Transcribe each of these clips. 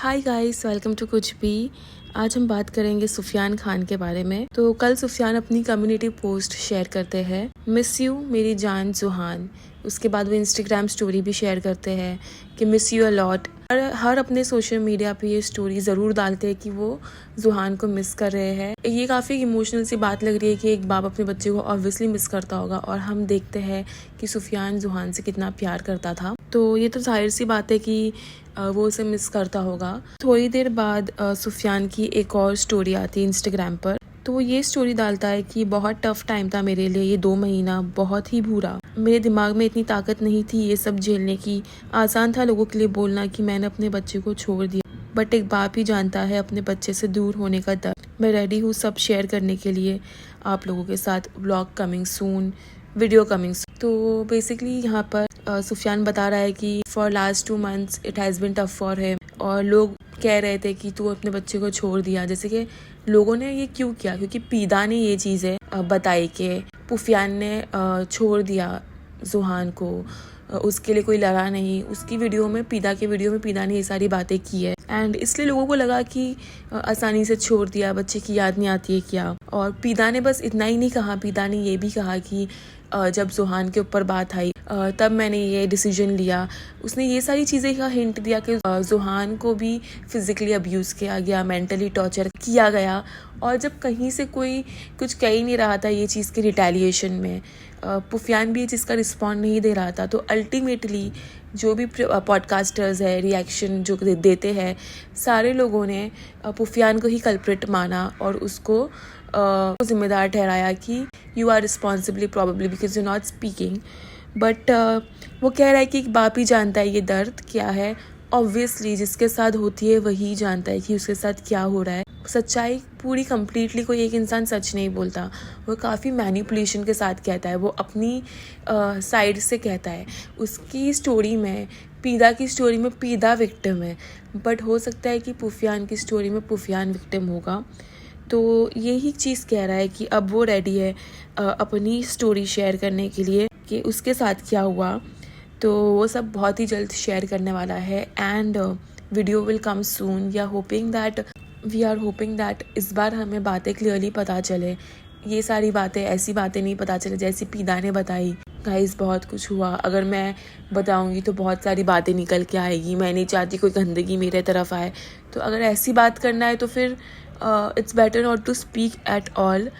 Hi guys, welcome to कुछ भी। आज हम बात करेंगे सुफियान खान के बारे में। तो कल सुफियान अपनी कम्युनिटी पोस्ट शेयर करते हैं, मिस यू मेरी जान जुहान। उसके बाद वो इंस्टाग्राम स्टोरी भी शेयर करते हैं कि मिस यू अ लॉट। हर अपने सोशल मीडिया पे ये स्टोरी ज़रूर डालते हैं कि वो जुहान को मिस कर रहे हैं। ये काफ़ी इमोशनल सी बात लग रही है कि एक बाप अपने बच्चे को ऑब्वियसली मिस करता होगा, और हम देखते हैं कि सुफियान जुहान से कितना प्यार करता था। तो ये तो जाहिर सी बात है कि वो उसे मिस करता होगा। थोड़ी देर बाद सुफियान की एक और स्टोरी आती है इंस्टाग्राम पर। तो वो ये स्टोरी डालता है कि बहुत टफ टाइम था मेरे लिए, ये 2 महीना बहुत ही बुरा। मेरे दिमाग में इतनी ताकत नहीं थी ये सब झेलने की। आसान था लोगों के लिए बोलना कि मैंने अपने बच्चे को छोड़ दिया, बट एक बाप ही जानता है अपने बच्चे से दूर होने का दर्द। मैं रेडी हूँ सब शेयर करने के लिए आप लोगों के साथ। Vlog coming soon, video coming soon. तो बेसिकली यहाँ पर सुफियान बता रहा है कि for last 2 months it has been tough for him. और लोग कह रहे थे कि तू अपने बच्चे को छोड़ दिया। जैसे कि लोगों ने ये क्यों किया, क्योंकि पीदा ने ये चीज़ें बताई कि पुफियान ने छोड़ दिया जुहान को, उसके लिए कोई लड़ा नहीं। उसकी वीडियो में, पीदा के वीडियो में पीदा ने ये सारी बातें की है, एंड इसलिए लोगों को लगा कि आसानी से छोड़ दिया, बच्चे की याद नहीं आती है क्या। और पीदा ने बस इतना ही नहीं कहा, पीदा ने ये भी कहा कि जब जुहान के ऊपर बात आई तब मैंने ये डिसीजन लिया। उसने ये सारी चीज़ें का हिंट दिया कि जुहान को भी फिजिकली अब्यूज़ किया गया, मेंटली टॉर्चर किया गया, और जब कहीं से कोई कुछ कह ही नहीं रहा था ये चीज़ के रिटेलिएशन में, पुफियान भी ये चीज़ का रिस्पॉन्ड नहीं दे रहा था। तो अल्टीमेटली जो भी पॉडकास्टर्स है रिएक्शन जो देते हैं, सारे लोगों ने पुफियान को ही कल्प्रिट माना और उसको जिम्मेदार ठहराया कि you are responsibly probably because you not speaking. But वो कह रहा है कि एक बाप ही जानता है ये दर्द क्या है। ऑब्वियसली जिसके साथ होती है वही जानता है कि उसके साथ क्या हो रहा है। सच्चाई पूरी कंप्लीटली कोई एक इंसान सच नहीं बोलता, वो काफ़ी मैनिपुलेशन के साथ कहता है, वो अपनी साइड से कहता है। उसकी स्टोरी में, पीदा की स्टोरी में पीदा विक्टिम है, बट हो सकता है कि पुफियान की स्टोरी में पुफियान विक्टिम होगा। तो यही चीज़ कह रहा है कि अब वो रेडी है अपनी स्टोरी शेयर करने के लिए कि उसके साथ क्या हुआ। तो वो सब बहुत ही जल्द शेयर करने वाला है, and video will come soon. We are hoping that इस बार हमें बातें क्लियरली पता चले। ये सारी बातें, ऐसी बातें नहीं पता चले जैसी पीदा ने बताई। गाइस बहुत कुछ हुआ, अगर मैं बताऊंगी तो बहुत सारी बातें निकल के आएगी। मैं नहीं चाहती कोई गंदगी मेरे तरफ आए, तो अगर ऐसी बात करना है तो फिर it's better not to speak at all.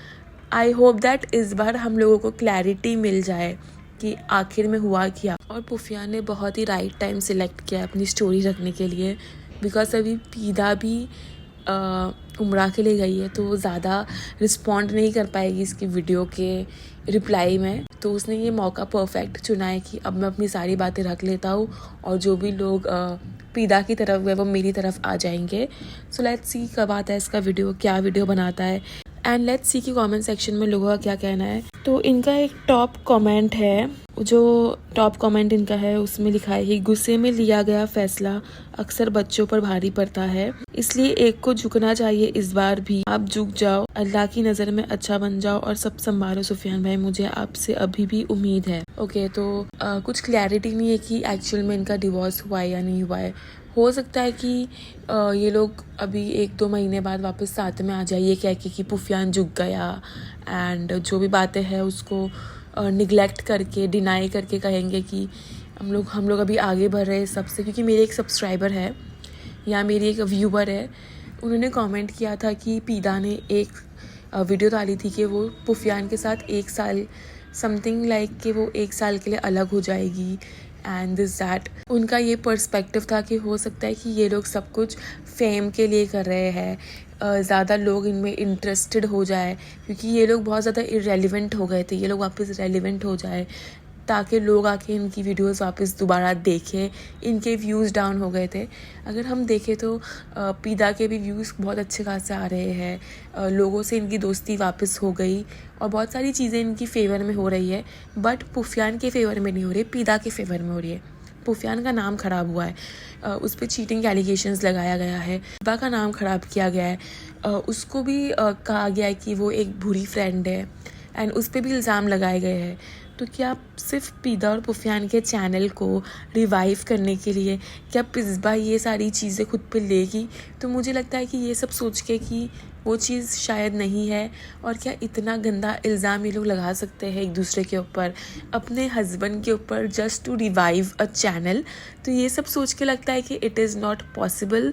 I hope that इस बार हम लोगों को क्लैरिटी मिल जाए कि आखिर में हुआ क्या। और पुफियान ने बहुत ही राइट टाइम सिलेक्ट किया अपनी स्टोरी रखने के लिए, बिकॉज अभी पीदा भी उम्रा के लिए गई है, तो वो ज़्यादा रिस्पॉन्ड नहीं कर पाएगी इसकी वीडियो के रिप्लाई में। तो उसने ये मौका परफेक्ट चुना है कि अब मैं अपनी सारी बातें रख लेता हूँ, और जो भी लोग पीदा की तरफ गए वो मेरी तरफ आ जाएंगे। सो लेट्स सी कब आता है इसका वीडियो, क्या वीडियो बनाता है, एंड लेट्स सी कि कमेंट सेक्शन में लोगों का क्या कहना है। तो इनका एक टॉप कमेंट है, जो टॉप कमेंट इनका है उसमें लिखा है कि गुस्से में लिया गया फैसला अक्सर बच्चों पर भारी पड़ता है, इसलिए एक को झुकना चाहिए। इस बार भी आप झुक जाओ, अल्लाह की नज़र में अच्छा बन जाओ और सब संभालो सुफियान भाई, मुझे आपसे अभी भी उम्मीद है। ओके, तो कुछ क्लैरिटी नहीं है कि एक्चुअल में इनका डिवोर्स हुआ है या नहीं हुआ है। हो सकता है कि ये लोग अभी 1-2 महीने बाद वापस साथ में आ जाए, ये कह के कि पुफियान झुक गया, एंड जो भी बातें हैं उसको निगलेक्ट करके, डिनाई करके कहेंगे कि हम लोग अभी आगे बढ़ रहे हैं सबसे। क्योंकि मेरे एक सब्सक्राइबर है या मेरी एक व्यूवर है, उन्होंने कमेंट किया था कि पीदा ने एक वीडियो डाली थी कि वो पुफियान के साथ 1 साल समथिंग लाइक कि वो 1 साल के लिए अलग हो जाएगी, एंड दिस दैट। उनका ये पर्सपेक्टिव था कि हो सकता है कि ये लोग सब कुछ फेम के लिए कर रहे हैं, ज़्यादा लोग इनमें इंटरेस्टेड हो जाए, क्योंकि ये लोग बहुत ज़्यादा इरेलीवेंट हो गए थे, ये लोग वापस रेलिवेंट हो जाए ताकि लोग आके इनकी वीडियोस वापस दोबारा देखें। इनके व्यूज़ डाउन हो गए थे। अगर हम देखें तो पीदा के भी व्यूज़ बहुत अच्छे खासे आ रहे हैं, लोगों से इनकी दोस्ती वापस हो गई और बहुत सारी चीज़ें इनकी फेवर में हो रही है, बट पुफियान के फेवर में नहीं हो रही, पीदा के फेवर में हो रही है। पुफियान का नाम ख़राब हुआ है, उस पर चीटिंग एलिगेशंस लगाया गया है, पीदा का नाम ख़राब किया गया है, उसको भी कहा गया है कि वो एक बुरी फ्रेंड है, एंड उस पर भी इल्ज़ाम लगाए गए हैं। तो क्या सिर्फ पीदा और पुफियान के चैनल को रिवाइव करने के लिए क्या पिज़्बा ये सारी चीज़ें खुद पे लेगी? तो मुझे लगता है कि ये सब सोच के कि वो चीज़ शायद नहीं है, और क्या इतना गंदा इल्ज़ाम ये लोग लगा सकते हैं एक दूसरे के ऊपर, अपने हस्बैंड के ऊपर, just to revive a channel. तो ये सब सोच के लगता है कि it is not possible.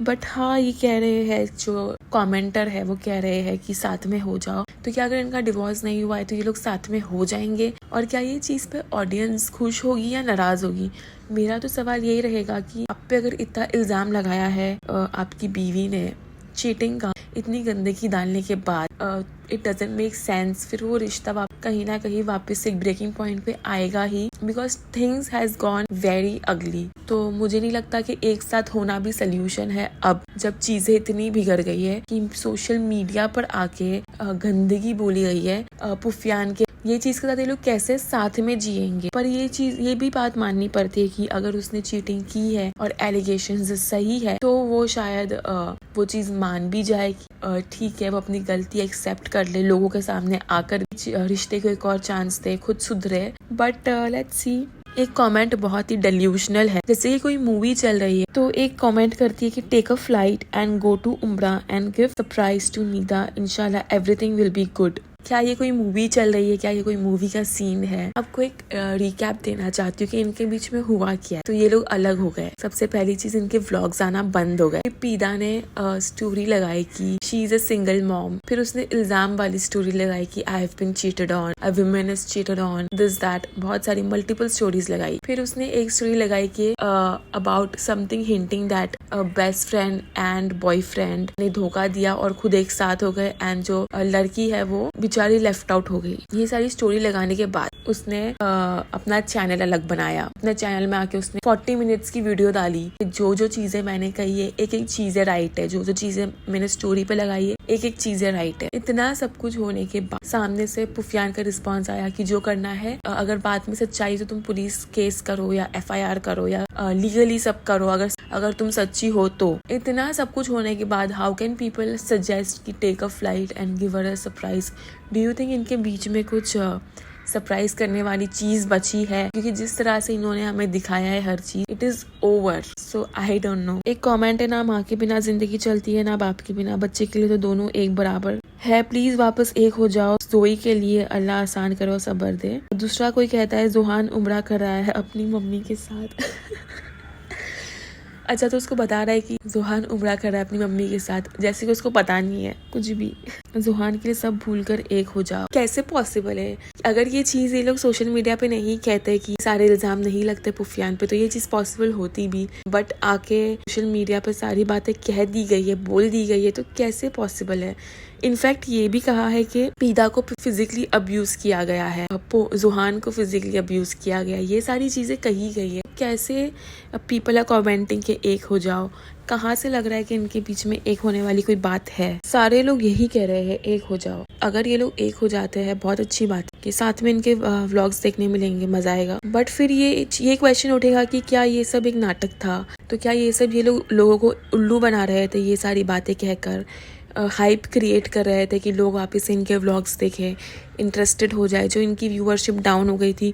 But हाँ, ये कह रहे हैं, जो कमेंटर है वो कह रहे हैं कि साथ में हो जाओ। तो क्या अगर इनका डिवोर्स नहीं हुआ है तो ये लोग साथ में हो जाएंगे? और क्या ये चीज़ पे ऑडियंस खुश होगी या नाराज़ होगी? मेरा तो सवाल यही रहेगा कि आप पे अगर इतना इल्ज़ाम लगाया है आपकी बीवी ने चीटिंग का, इतनी गंदगी डालने के बाद, इट डजंट मेक सेंस। फिर वो रिश्ता कहीं ना कहीं वापस एक ब्रेकिंग पॉइंट पे आएगा ही, because things has gone very ugly. तो मुझे नहीं लगता कि एक साथ होना भी सोल्यूशन है अब, जब चीजें इतनी बिगड़ गई है कि सोशल मीडिया पर आके गंदगी बोली गई है पुफियान के। ये चीज के साथ ये लोग कैसे साथ में जिएंगे? पर ये भी बात माननी पड़ती है कि अगर उसने चीटिंग की है और एलिगेशंस सही है तो वो शायद वो चीज मान भी जाए, ठीक है, वो अपनी गलती एक्सेप्ट कर ले, लोगों के सामने आकर रिश्ते को एक और चांस दे, खुद सुधरे। But let's see. एक कमेंट बहुत ही डेल्यूशनल है, जैसे कि कोई मूवी चल रही है तो एक कमेंट करती है कि take a flight and go to उम्रा and give surprise to Nida, इंशाल्लाह एवरीथिंग विल बी गुड। क्या ये कोई मूवी चल रही है? क्या ये कोई मूवी का सीन है? आपको एक रिकैप देना चाहती हूँ कि इनके बीच में हुआ क्या है। तो ये लोग अलग हो गए। सबसे पहली चीज, इनके व्लॉग्स आना बंद हो गए। पीदा ने स्टोरी लगाई कि she is a single mom. फिर उसने इल्जाम वाली स्टोरी लगाई कि I have been cheated on, a woman is cheated on, this that, बहुत सारी मल्टीपल स्टोरीज लगाई। फिर उसने एक स्टोरी लगाई कि about something hinting that best friend and boyfriend ने धोखा दिया और खुद एक साथ हो गए, एंड जो लड़की है वो बेचारी लेफ्ट आउट हो गई। ये सारी स्टोरी लगाने के बाद उसने अपना चैनल अलग बनाया। अपने चैनल में आके उसने 40 मिनट्स की वीडियो डाली। जो जो चीजें मैंने कही है, एक एक चीजें राइट है, जो जो चीजें मैंने स्टोरी पे लगाई है, एक एक चीजें राइट है। इतना सब कुछ होने के बाद सामने से पुफियान का रिस्पॉन्स आया कि जो करना है, अगर बात में सच्चाई तो तुम पुलिस केस करो या FIR करो या लीगली सब करो, अगर तुम सच्ची हो तो। इतना सब कुछ होने के बाद हाउ कैन पीपल सजेस्ट कि take a flight and give her a surprise? Do you think इनके बीच में कुछ सरप्राइज करने वाली चीज बची है? क्योंकि जिस तरह से इन्होंने हमें दिखाया है हर चीज, it is over. So I don't know. एक कमेंट है, ना माँ के बिना जिंदगी चलती है ना बाप के बिना, बच्चे के लिए तो दोनों एक बराबर है, प्लीज वापस एक हो जाओ, जोई के लिए अल्लाह आसान करो, सब्र दे। दूसरा कोई कहता है जुहान उम्रा कर रहा है अपनी मम्मी के साथ। अच्छा, तो उसको बता रहा है कि जुहान उम्रा कर रहा है अपनी मम्मी के साथ, जैसे कि उसको पता नहीं है कुछ भी। जुहान के लिए सब भूलकर एक हो जाओ, कैसे पॉसिबल है? अगर ये चीज ये लोग सोशल मीडिया पे नहीं कहते कि सारे इल्जाम नहीं लगते पुफियान पे, तो ये चीज पॉसिबल होती भी। बट आके सोशल मीडिया पे सारी बातें कह दी गई है, बोल दी गई है, तो कैसे पॉसिबल है? इनफैक्ट ये भी कहा है कि पीदा को फिजिकली अब्यूज किया गया है, जुहान को फिजिकली अब्यूज किया गया, ये सारी चीजें कही गई है। कैसे पीपल आर कमेंटिंग के एक हो जाओ? कहाँ से लग रहा है कि इनके बीच में एक होने वाली कोई बात है? सारे लोग यही कह रहे हैं एक हो जाओ। अगर ये लोग एक हो जाते हैं बहुत अच्छी बात है कि साथ में इनके व्लॉग्स देखने मिलेंगे, मजा आएगा। बट फिर ये क्वेश्चन उठेगा कि क्या ये सब एक नाटक था? तो क्या ये सब ये लोगों को उल्लू बना रहे थे, ये सारी बातें कहकर हाइप क्रिएट कर रहे थे कि लोग वापस से इनके व्लॉग्स देखें, इंटरेस्टेड हो जाए, जो इनकी व्यूअरशिप डाउन हो गई थी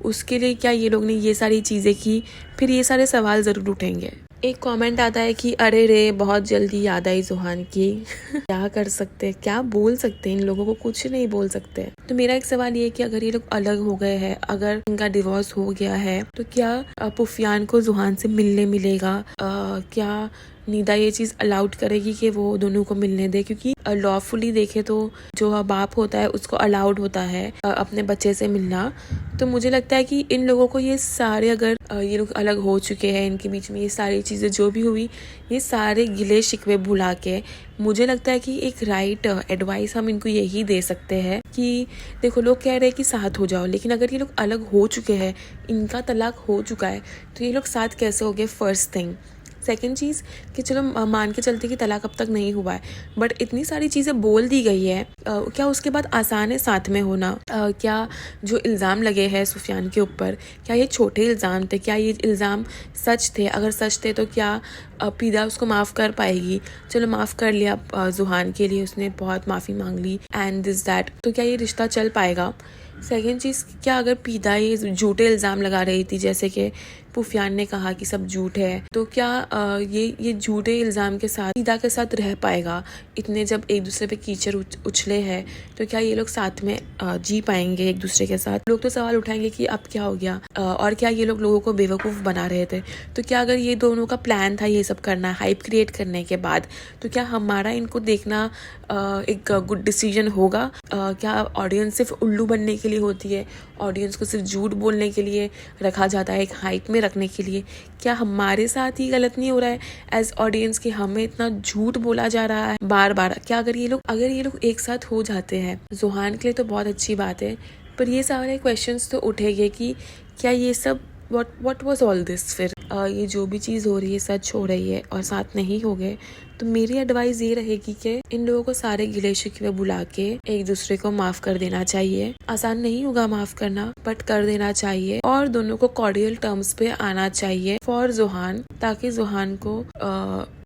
उसके लिए क्या ये लोग ने ये सारी चीजें की? फिर ये सारे सवाल जरूर उठेंगे। एक कमेंट आता है कि अरे रे बहुत जल्दी याद आई जुहान की। क्या कर सकते हैं, क्या बोल सकते हैं? इन लोगों को कुछ नहीं बोल सकते। तो मेरा एक सवाल ये है कि अगर ये लोग अलग हो गए हैं, अगर इनका डिवोर्स हो गया है, तो क्या पुफियान को जुहान से मिलने मिलेगा? क्या नीदा ये चीज अलाउड करेगी कि वो दोनों को मिलने दे? क्योंकि लॉफुली देखे तो जो बाप होता है उसको अलाउड होता है अपने बच्चे से मिलना। तो मुझे लगता है कि इन लोगों को ये सारे, अगर ये लोग अलग हो चुके हैं, इनके बीच में ये सारी चीजें जो भी हुई, ये सारे गिले शिकवे भुला के, मुझे लगता है कि एक राइट एडवाइस हम इनको यही दे सकते हैं कि देखो, लोग कह रहे हैं कि साथ हो जाओ, लेकिन अगर ये लोग अलग हो चुके हैं, इनका तलाक हो चुका है, तो ये लोग साथ कैसे हो गए? First thing. सेकेंड चीज़ कि चलो मान के चलते कि तलाक अब तक नहीं हुआ है, बट इतनी सारी चीज़ें बोल दी गई है, क्या उसके बाद आसान है साथ में होना? क्या जो इल्ज़ाम लगे हैं सुफियान के ऊपर, क्या ये छोटे इल्ज़ाम थे? क्या ये इल्ज़ाम सच थे? अगर सच थे तो क्या पीदा उसको माफ़ कर पाएगी? चलो माफ़ कर लिया जुहान के लिए, उसने बहुत माफ़ी मांग ली एंड दिस दैट, तो क्या ये रिश्ता चल पाएगा? सेकेंड चीज़, क्या अगर पीदा ये झूठे इल्ज़ाम लगा रही थी, जैसे कि पुफियान ने कहा कि सब झूठ है, तो क्या ये झूठे इल्ज़ाम के साथ पीदा के साथ रह पाएगा? इतने जब एक दूसरे पे कीचड़ उछले हैं तो क्या ये लोग साथ में जी पाएंगे एक दूसरे के साथ? लोग तो सवाल उठाएंगे कि अब क्या हो गया, और क्या ये लोग लोगों को बेवकूफ़ बना रहे थे? तो क्या अगर ये दोनों का प्लान था ये सब करना, हाइप क्रिएट करने के बाद, तो क्या हमारा इनको देखना एक गुड डिसीजन होगा? क्या ऑडियंस सिर्फ उल्लू बनने के लिए होती है? ऑडियंस को सिर्फ झूठ बोलने के लिए रखा जाता है, एक हाइप में रखने के लिए? क्या हमारे साथ ही गलत नहीं हो रहा है एज ऑडियंस कि हमें इतना झूठ बोला जा रहा है बार बार? क्या अगर ये लोग एक साथ हो जाते हैं, ज़ुहान के लिए तो बहुत अच्छी बात है, पर ये सारे क्वेश्चंस तो उठेंगे कि क्या ये सब व्हाट वाज ऑल दिस? फिर ये जो भी चीज़ हो रही है सच हो रही है और साथ नहीं हो गए, तो मेरी एडवाइस ये रहेगी कि इन लोगों को सारे गिले शिकवे बुला के एक दूसरे को माफ कर देना चाहिए। आसान नहीं होगा माफ करना, बट कर देना चाहिए, और दोनों को कॉर्डियल टर्म्स पे आना चाहिए फॉर ज़ुहान, ताकि ज़ुहान को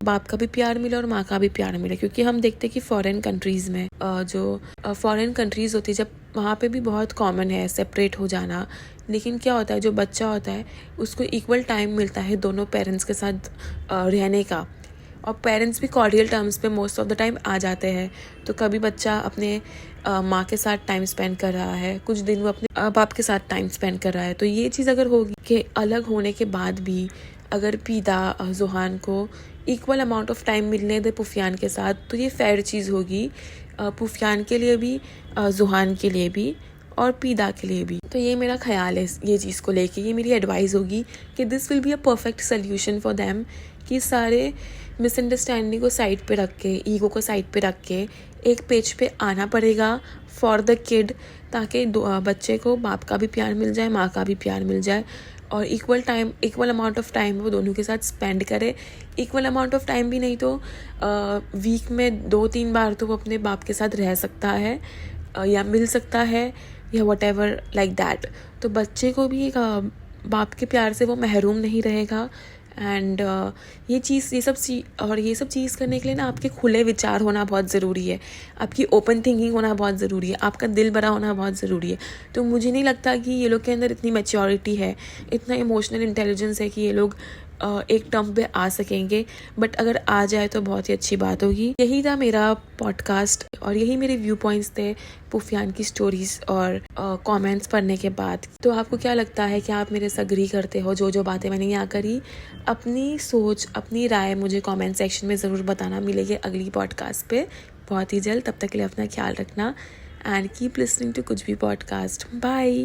बाप का भी प्यार मिले और माँ का भी प्यार मिले। क्योंकि हम देखते कि फॉरेन कंट्रीज में जो फॉरेन कंट्रीज होती है, जब वहाँ पे भी बहुत कॉमन है सेपरेट हो जाना, लेकिन क्या होता है, जो बच्चा होता है उसको इक्वल टाइम मिलता है दोनों पेरेंट्स के साथ रहने का, और पेरेंट्स भी कॉर्डियल टर्म्स पे मोस्ट ऑफ द टाइम आ जाते हैं। तो कभी बच्चा अपने माँ के साथ टाइम स्पेंड कर रहा है, कुछ दिन वो अपने बाप के साथ टाइम स्पेंड कर रहा है। तो ये चीज़ अगर होगी कि अलग होने के बाद भी अगर पीदा ज़ुहान को इक्वल अमाउंट ऑफ टाइम मिलने दे पुफियान के साथ, तो ये फेयर चीज़ होगी पुफियान के लिए भी, ज़ुहान के लिए भी, और पीदा के लिए भी। तो ये मेरा ख्याल है ये चीज़ को लेके, ये मेरी एडवाइस होगी कि this will be a perfect solution for them, कि सारे मिसअंडरस्टैंडिंग को साइड पे रख के, ईगो को साइड पे रख के एक पेज पे आना पड़ेगा फॉर द किड, ताकि बच्चे को बाप का भी प्यार मिल जाए, माँ का भी प्यार मिल जाए, और इक्वल अमाउंट ऑफ टाइम वो दोनों के साथ स्पेंड करे। इक्वल अमाउंट ऑफ टाइम भी नहीं तो वीक में 2-3 बार तो वो अपने बाप के साथ रह सकता है या मिल सकता है, या वट एवर लाइक दैट। तो बच्चे को भी एक बाप के प्यार से वो महरूम नहीं रहेगा। एंड ये सब चीज़ करने के लिए ना आपके खुले विचार होना बहुत ज़रूरी है, आपकी ओपन थिंकिंग होना बहुत ज़रूरी है, आपका दिल भरा होना बहुत ज़रूरी है। तो मुझे नहीं लगता कि ये लोग के अंदर इतनी मैच्योरिटी है, इतना इमोशनल इंटेलिजेंस है कि ये लोग एक टर्म पे आ सकेंगे, बट अगर आ जाए तो बहुत ही अच्छी बात होगी। यही था मेरा पॉडकास्ट और यही मेरे व्यू पॉइंट्स थे पुफियान की स्टोरीज और कमेंट्स पढ़ने के बाद। तो आपको क्या लगता है कि आप मेरे से एग्री करते हो जो बातें मैंने यहाँ करी? अपनी सोच, अपनी राय मुझे कमेंट सेक्शन में ज़रूर बताना। मिलेगी अगली पॉडकास्ट पे बहुत ही जल्द। तब तक के लिए अपना ख्याल रखना एंड कीप लिसनिंग टू कुछ भी पॉडकास्ट। बाय।